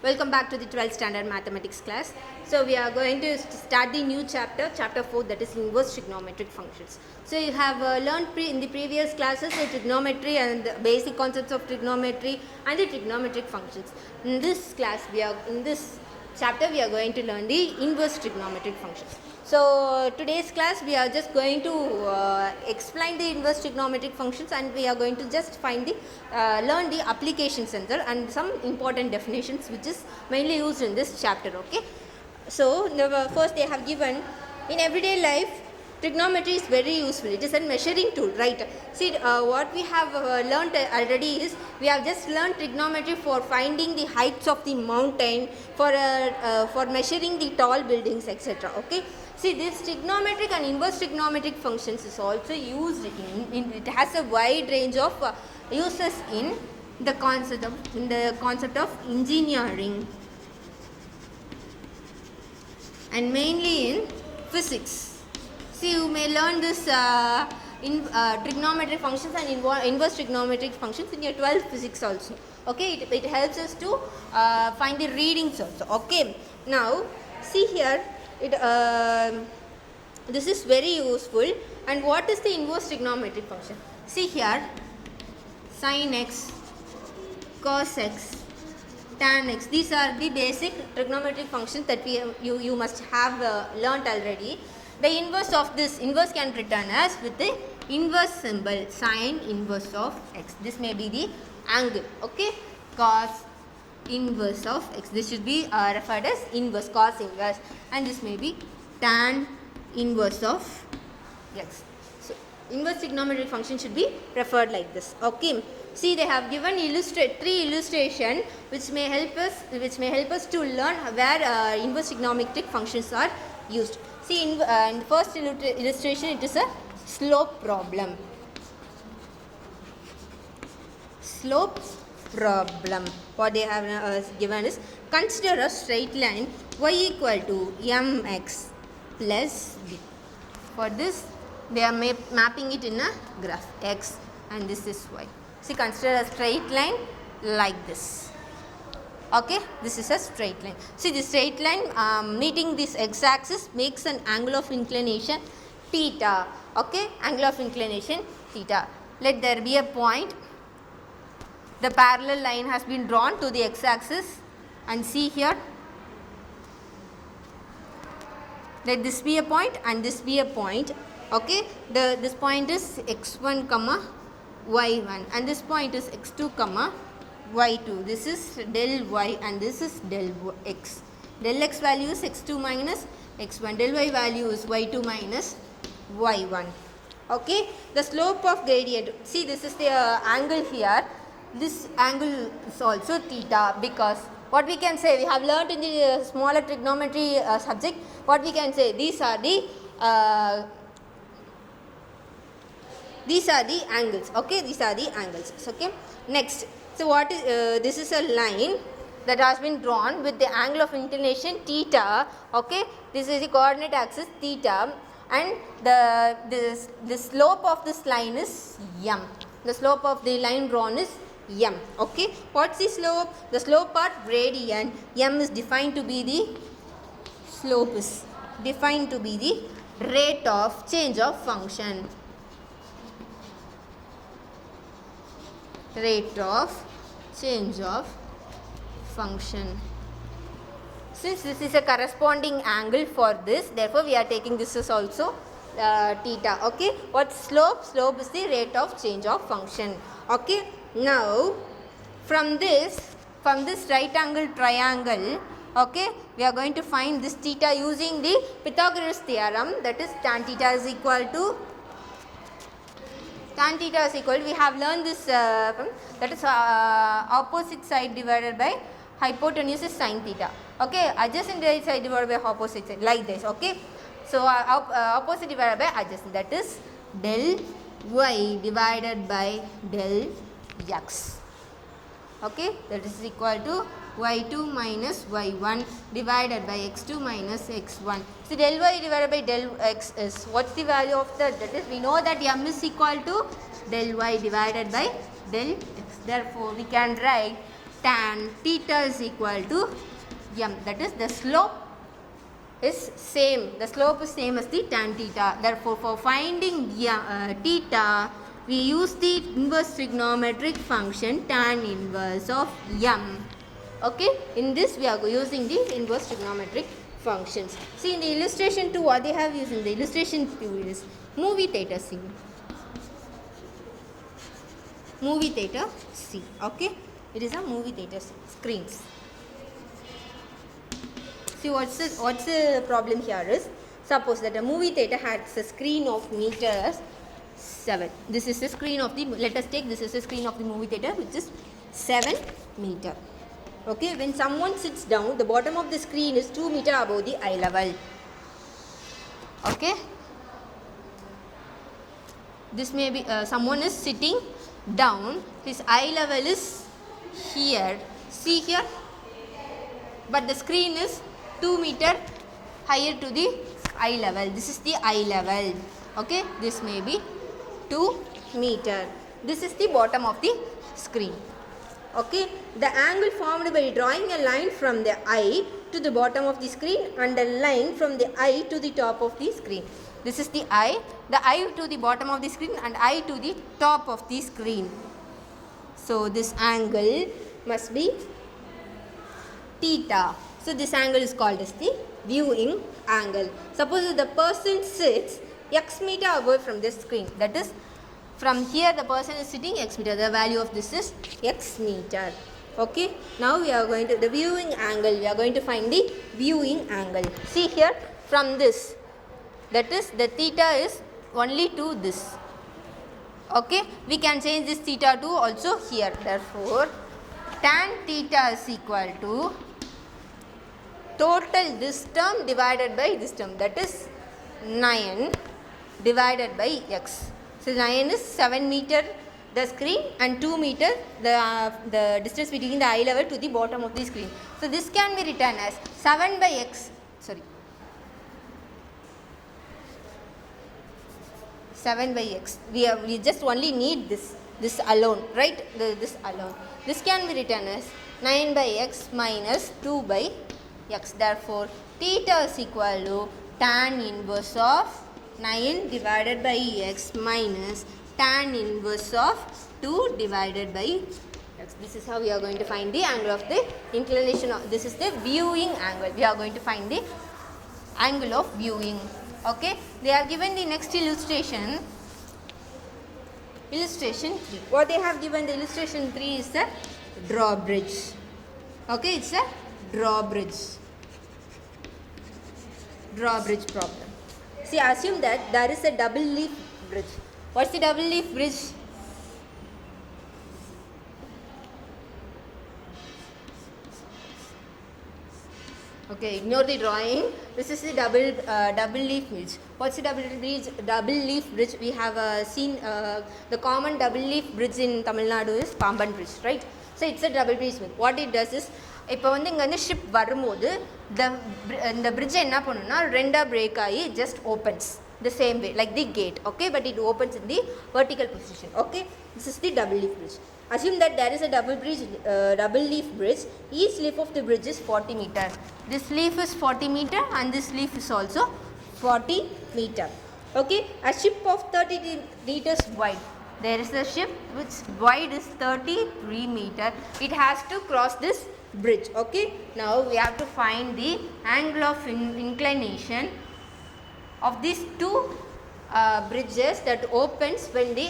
Welcome back to the 12th standard mathematics class. So we are going to start the new chapter 4, that is inverse trigonometric functions. So you have learned in the previous classes the trigonometry and the basic concepts of trigonometry and the trigonometric functions. In this class in this chapter we are going to learn the inverse trigonometric functions. So today's class we are just going to explain the inverse trigonometric functions, and we are going to just find the learn the application center and some important definitions which is mainly used in this chapter. Okay, so first they have given, in everyday life trigonometry is very useful. It is a measuring tool, right? See, what we have learnt already is, we have just learned trigonometry for finding the heights of the mountain, for measuring the tall buildings, etc. Okay, see, this trigonometric and inverse trigonometric functions is also used it has a wide range of uses in the concept of engineering, and mainly in physics. See, you may learn this trigonometric functions and inverse trigonometric functions in your 12th physics also. Okay, it helps us to find the readings also. Okay, now see here, this is very useful. And what is the inverse trigonometric function? See here, sin x, cos x, tan x. These are the basic trigonometric functions that you must have learnt already. The inverse of this, inverse can be written as with the inverse symbol, sin inverse of x. This may be the angle. Okay, cos inverse of x. This should be referred as inverse, cos inverse, and this may be tan inverse of x. So inverse trigonometric function should be referred like this. Okay, see, they have given three illustration which may help us to learn where inverse trigonometric functions are used. See, in the first illustration, it is a slope problem. Slope problem. What they have given is, consider a straight line y equal to mx plus b. For this, they are mapping it in a graph x, and this is y. See, consider a straight line like this. Okay, this is a straight line. See, the straight line meeting this x-axis makes an angle of inclination theta. Okay, angle of inclination theta. Let there be a point. The parallel line has been drawn to the x-axis, and see here, let this be a point and this be a point. Okay, this point is x1 comma y1, and this point is x2 comma y2. This is del y and this is del x. Del x value is x2 minus x1. Del y value is y2 minus y1. Okay, the slope of gradient. See, this is the angle here. This angle is also theta, because what we can say, we have learnt in the smaller trigonometry subject, what we can say, these are the angles. Okay, these are the angles. Okay, next. So what is this is a line that has been drawn with the angle of inclination theta. Okay, this is the coordinate axis theta, and the slope of this line is m. The slope of the line drawn is m. Okay, what's the slope? The slope part gradient. M is defined to be the slope is defined to be the rate of change of function. Rate of change of function. Since this is a corresponding angle for this, therefore we are taking this as also theta. Okay, what's slope? Slope is the rate of change of function. Okay, now from this right angle triangle, okay, we are going to find this theta using the Pythagoras theorem, that is tan theta is equal to, we have learned this, that is opposite side divided by hypotenuse is sin theta. Okay, adjacent side divided by opposite side, like this. Okay, so opposite divided by adjacent, that is del y divided by del x. Okay, that is equal to y2 minus y1 divided by x2 minus x1. So del y divided by del x is, what's the value of that? That is, we know that m is equal to del y divided by del x. Therefore, we can write tan theta is equal to m. That is, the slope is same. The slope is same as the tan theta. Therefore, for finding theta, we use the inverse trigonometric function tan inverse of m. Okay, in this we are using the inverse trigonometric functions. See, in the illustration 2, what they have used in the illustration 2 is movie theater scene. Movie theater scene. Okay, it is a movie theater screens. See, what's the problem here is, suppose that a movie theater has a screen of meters 7. This is the screen of the, let us take this is the screen of the movie theater, which is 7 meter. Okay, when someone sits down, the bottom of the screen is 2 meter above the eye level. Okay, this may be someone is sitting down, his eye level is here, see here, but the screen is 2 meter higher to the eye level. This is the eye level. Okay, this may be 2 meter. This is the bottom of the screen. Okay, the angle formed by drawing a line from the eye to the bottom of the screen and a line from the eye to the top of the screen. This is the eye to the bottom of the screen and eye to the top of the screen. So this angle must be theta. So this angle is called as the viewing angle. Suppose the person sits x meter away from the screen, that is, from here the person is sitting x meter, the value of this is x meter. Okay, now we are going to the viewing angle, we are going to find the viewing angle. See here, from this, that is, the theta is only to this. Okay, we can change this theta to also here. Therefore, tan theta is equal to total this term divided by this term, that is 9 divided by x. So 9 is 7 meter the screen and 2 meter the distance between the eye level to the bottom of the screen. So this can be written as 7 by x, 7 by x. We just only need this alone, right? This alone. This can be written as 9 by x minus 2 by x. Therefore, theta is equal to tan inverse of 9 divided by x minus tan inverse of 2 divided by x. This is how we are going to find the angle of the inclination of, this is the viewing angle. We are going to find the angle of viewing. Okay, they have given the next illustration. Illustration 3. What they have given, the illustration 3 is the drawbridge. Okay, it's a drawbridge problem. See, assume that there is a double leaf bridge. What's the double leaf bridge? Okay, ignore the drawing. This is the double leaf bridge. What's the double leaf bridge? We have seen the common double leaf bridge in Tamil Nadu is Pamban Bridge, right? So it's a double bridge. What it does is, இப்போ வந்து இங்கே வந்து ship வரும்போது இந்த bridge என்ன பண்ணுன்னா ரெண்டாக break ஆகி just opens the same way like the gate. Okay, but it opens in the vertical position. Okay, this is the double leaf bridge. Assume that there is a double leaf bridge. Each leaf of the bridge is 40 meter. This leaf is 40 meter and this leaf is also 40 meter. Okay, a ship of 30 meters wide. There is a ship which wide is 33 meter. It has to cross this bridge. Okay, now we have to find the angle of inclination of these two bridges that opens when the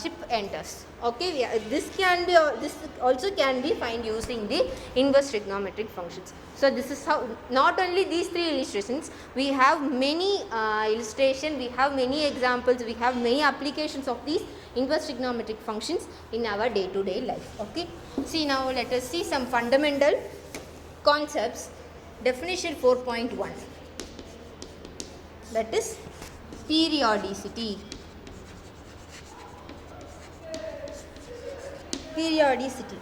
ship enters. Okay, this also can be find using the inverse trigonometric functions. So this is how, not only these three illustrations, we have many illustration, we have many examples, we have many applications of these inverse trigonometric functions in our day-to-day life. Okay, see, now let us see some fundamental concepts. Definition 4.1, that is periodicity. Periodicity,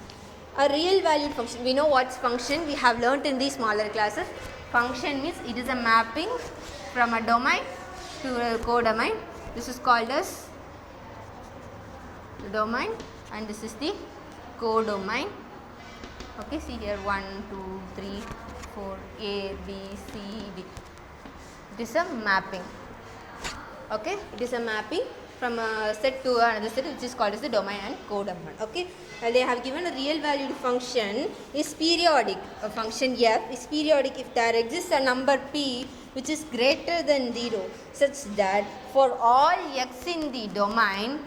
a real valued function. We know what's function, we have learnt in these smaller classes. Function means it is a mapping from a domain to a codomain. This is called as the domain and this is the codomain. Okay, see here 1, 2, 3, 4, A, B, C, D. It is a mapping. Okay, it is a mapping from a set to another set, which is called as the domain and codomain. Okay, and they have given a real valued function is periodic. A function f is periodic if there exists a number p which is greater than 0, such that for all x in the domain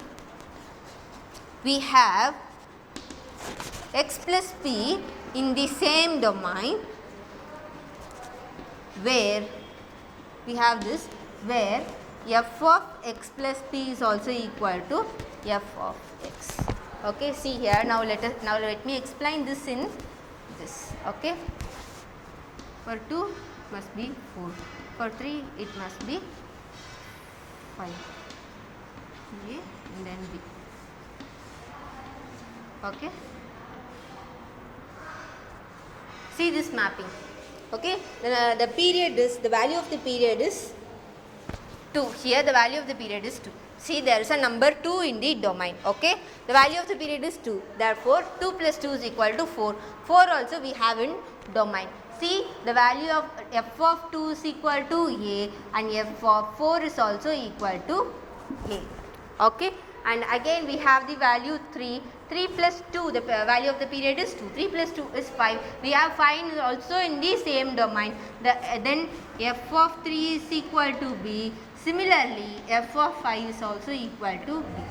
we have x plus p in the same domain, where we have this, where f of x plus p is also equal to f of x. Okay, see here, now let me explain this in this. Okay, for 2 it must be 4, for 3 it must be 5, A and then B. Okay, see this mapping. Okay, the period is, the value of the period is 2. Here the value of the period is 2. See, there is a number 2 in the domain. Okay, the value of the period is 2. Therefore, 2 plus 2 is equal to 4. 4 also we have in domain. See, the value of f of 2 is equal to A and f of 4 is also equal to A. Okay, and again we have the value 3. 3 plus 2, the value of the period is 2. 3 plus 2 is 5. We have 5 also in the same domain. Then f of 3 is equal to B. Similarly, f of 5 is also equal to B.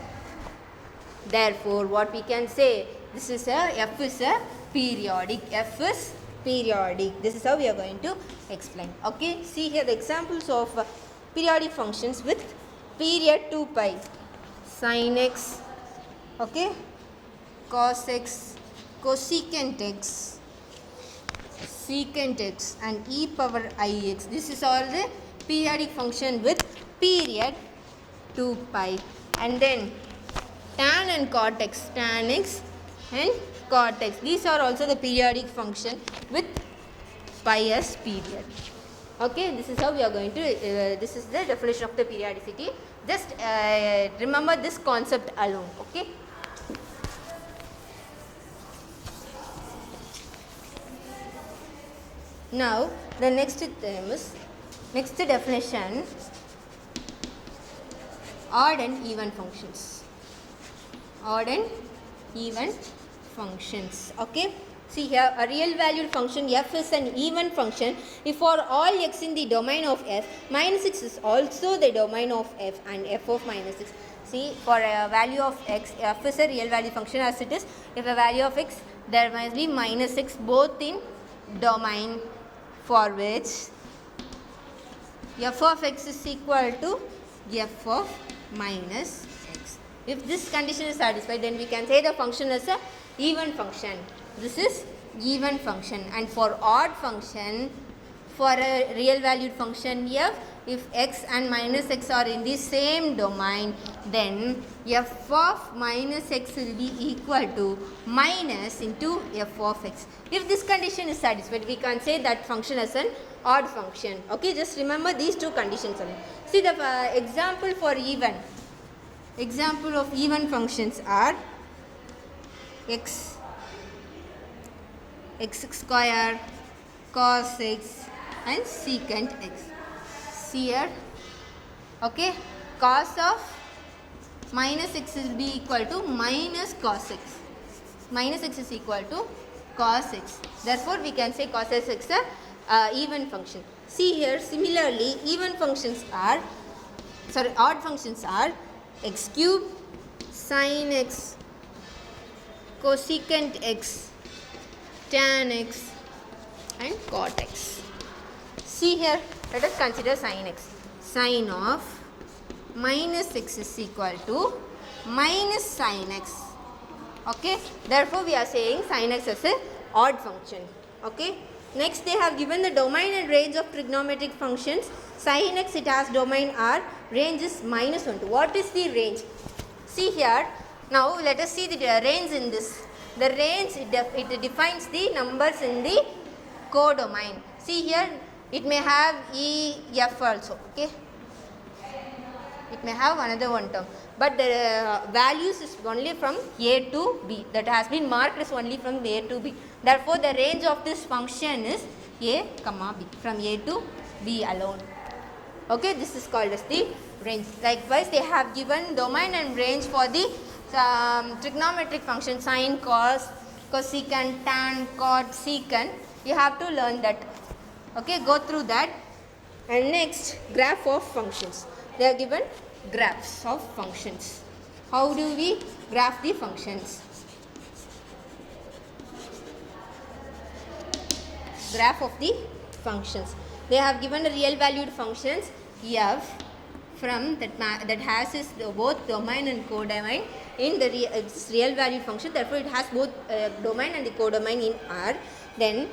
Therefore, what we can say, this is f is a periodic. F is periodic. This is how we are going to explain. Okay, see here the examples of periodic functions with period 2 pi. Sin x, okay, cos x, cosecant x, secant x and e power ix. This is all the periodic function with period 2 pi. And then tan and cot x, tan x and cot x. These are also the periodic function with pi as period. Okay, this is how we are going to, this is the definition of the periodicity. Just remember this concept alone. Okay. Now the next term is, next definition, odd and even functions. Odd and even functions. Okay, see here, a real valued function f is an even function if for all x in the domain of f, minus 6 is also the domain of f and f of minus 6. See, for a value of x, f is a real valued function as it is. If a value of x, there must be minus 6 both in domain for which f of x is equal to f of minus x. If this condition is satisfied, then we can say the function is a even function. This is even function. And for odd function, for a real valued function f, if x and minus x are in the same domain, then f of minus x will be equal to minus into f of x. If this condition is satisfied, we can say that function is an odd function. Okay, just remember these two conditions only. See the example for even. Example of even functions are x square, cos x and secant x. See here, okay, cos of minus x will be equal to minus cos x. Minus x is equal to cos x. Therefore, we can say cos x is a even function. See here, similarly, even functions are, odd functions are x cube, sin x, cosecant x, tan x and cot x. See here, let us consider sin x. Sin of minus x is equal to minus sin x. Okay, therefore we are saying sin x is an odd function. Okay, next they have given the domain and range of trigonometric functions. Sin x, it has domain R, range is minus 1 to. What is the range? See here, now let us see the range in this. The range, it defines the numbers in the codomain. See here, it may have E, F also. Okay, It may have another one term, but the values is only from a to b. That has been marked as only from a to b. Therefore, the range of this function is a comma b, from a to b alone. Okay, this is called as the range. Likewise, they have given domain and range for the trigonometric function sine, cos, cosecant, tan, cot, secant. You have to learn that. Okay, go through that. And next, graph of functions. They are given graphs of functions. How do we graph the functions? Graph of the functions. They have given a real valued functions f from that has its both domain and codomain in the real valued function. Therefore, it has both domain and the codomain in R. Then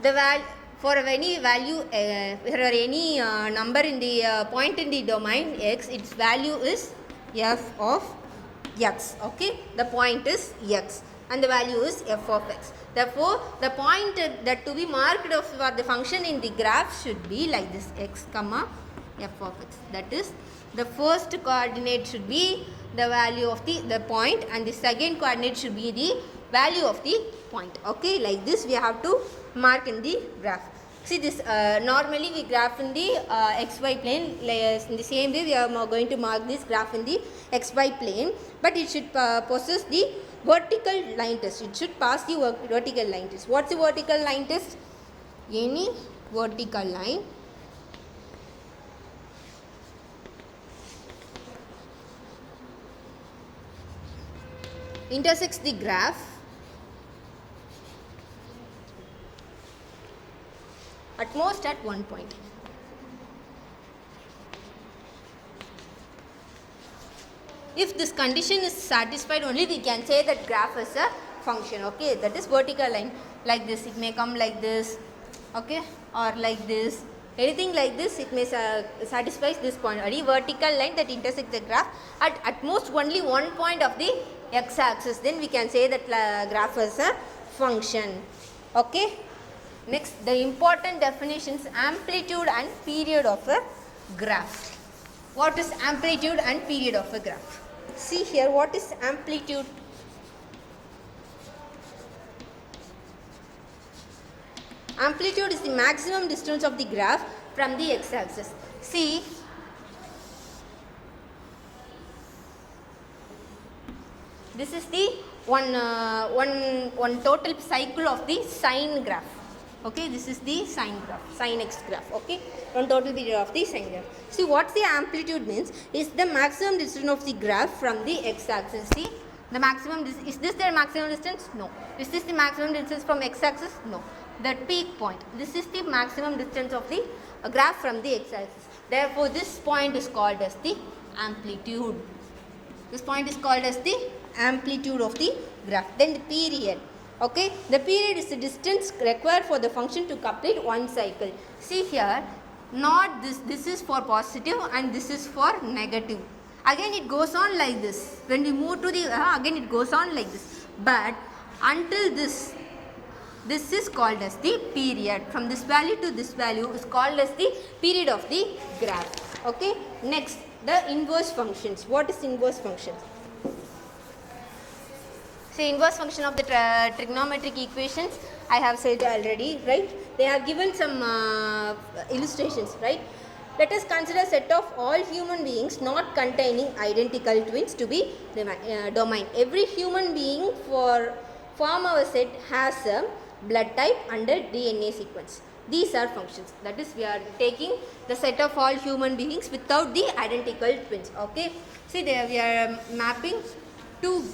the for any value for any number in the point in the domain x, its value is f of x. Okay, the point is x and the value is f of x. Therefore, the point that to be marked for the function in the graph should be like this, x comma f of x. That is, the first coordinate should be the value of the point, and the second coordinate should be the value of the point. Okay, like this we have to mark in the graph. See this, normally we graph in the xy plane. In the same way we are going to mark this graph in the xy plane, but it should possess the vertical line test. It should pass the vertical line test. What's the vertical line test? Any vertical line intersects the graph at most at one point. If this condition is satisfied, only we can say that graph is a function. Okay, that is vertical line. Like this, it may come like this, okay, or like this. Anything like this, it may satisfies this point. Any vertical line that intersects the graph at most only one point of the x-axis, then we can say that graph is a function. Okay. Next, the important definitions: amplitude and period of a graph. What is amplitude and period of a graph? See here, what is amplitude? Amplitude is the maximum distance of the graph from the x-axis. See, this is the one total cycle of the sine graph. Okay, this is the sine graph, sine x graph. Okay, one total period of the sine graph. See, what the amplitude means is the maximum distance of the graph from the x-axis. See, the maximum is this the maximum distance? No. Is this the maximum distance from x-axis? No. The peak point. This is the maximum distance of the graph from the x-axis. Therefore, this point is called as the amplitude. This point is called as the amplitude of the graph. Then the period. Okay, the period is the distance required for the function to complete one cycle. See here, not this is for positive and this is for negative. Again it goes on like this. When we move to the again it goes on like this. But until this is called as the period. From this value to this value is called as the period of the graph. Okay, next, the inverse functions. What is inverse functions? So, inverse function of the trigonometric equations I have said already, right? They have given some illustrations, right? Let us consider a set of all human beings not containing identical twins to be domain. Every human being form our set has a blood type and a DNA sequence. These are functions. That is, we are taking the set of all human beings without the identical twins. Okay. See, there we are mapping two.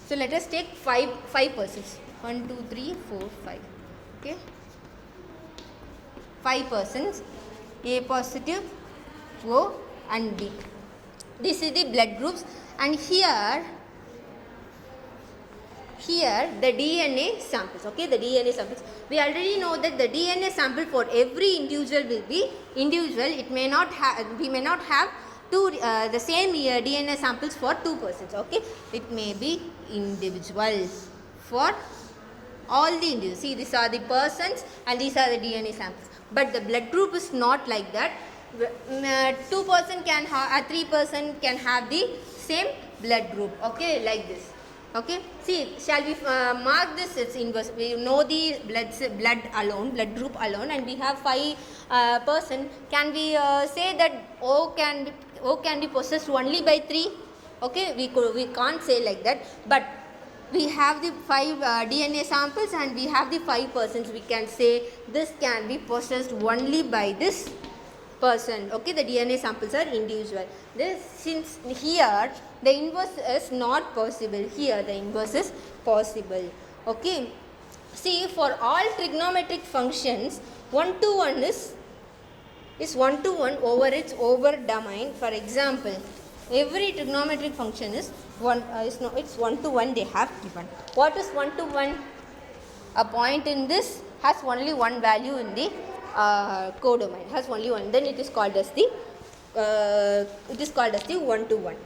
So let us take five persons. 1, 2, 3, 4, 5. Okay. 5 persons. A positive, O and B. This is the blood groups, and here the DNA samples. Okay, the DNA samples. We already know that the DNA sample for every individual will be individual. It may not have. We may not have the same DNA samples for 2 persons. Okay, it may be individual for all the individuals. See, these are the persons and these are the DNA samples. But the blood group is not like that. 2% can have, 3% can have the same blood group. Okay, like this. Okay, see, shall we mark this? It's inverse. We know the blood group alone, and we have 5%. Can we say that O can be possessed only by 3? Okay, we can't say like that, but we have the 5 DNA samples and we have the 5%. We can say this can be possessed only by this person. Okay, the DNA samples are individual. This, since here the inverse is not possible, here the inverse is possible. Okay, see, for all trigonometric functions, 1 to 1 is 1 to 1 over its over domain. For example, every trigonometric function is it's 1 to 1 they have given. What is 1 to 1? A point in this has only one value in the codomain, has only one, then it is called as the 1 to 1.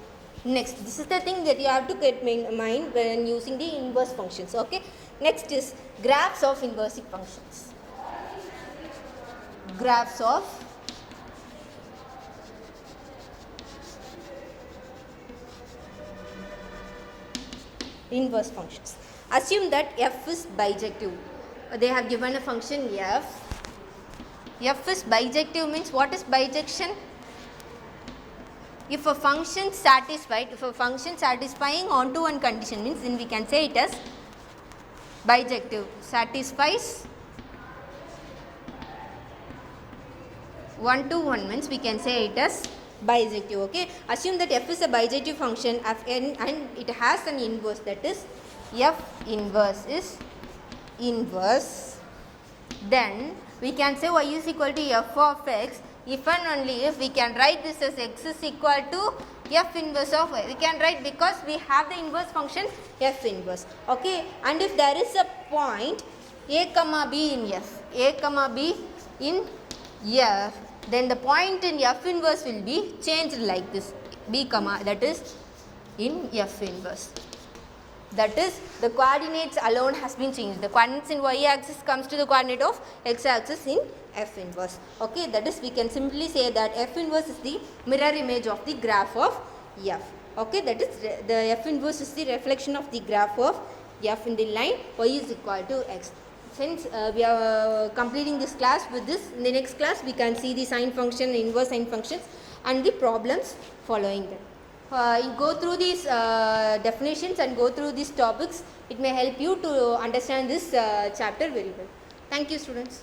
Next, this is the thing that you have to keep in mind when using the inverse functions. Okay, next is graphs of inversive functions. Graphs of inverse functions. Assume that f is bijective. They have given a function f. F is bijective means, what is bijection? If a function satisfying onto one condition means, then we can say it as bijective. Satisfies 1 to 1 means we can say it as bijective. Okay, assume that f is a bijective function and it has an inverse, that is f inverse is inverse. Then we can say y is equal to f of x if and only if we can write this as x is equal to f inverse of y. We can write because we have the inverse function f inverse. Okay, and if there is a point a comma b in f, then the point in f inverse will be changed like this, b comma, that is in f inverse. That is, the coordinates alone has been changed. The coordinates in y axis comes to the coordinate of x axis in f inverse. Okay, that is, we can simply say that f inverse is the mirror image of the graph of f. Okay, that is, the f inverse is the reflection of the graph of f in the line y is equal to x. Since we are completing this class with this, in the next class we can see the sine function, inverse sine functions and the problems following them. You go through these definitions and go through these topics. It may help you to understand this chapter very well. Thank you, students.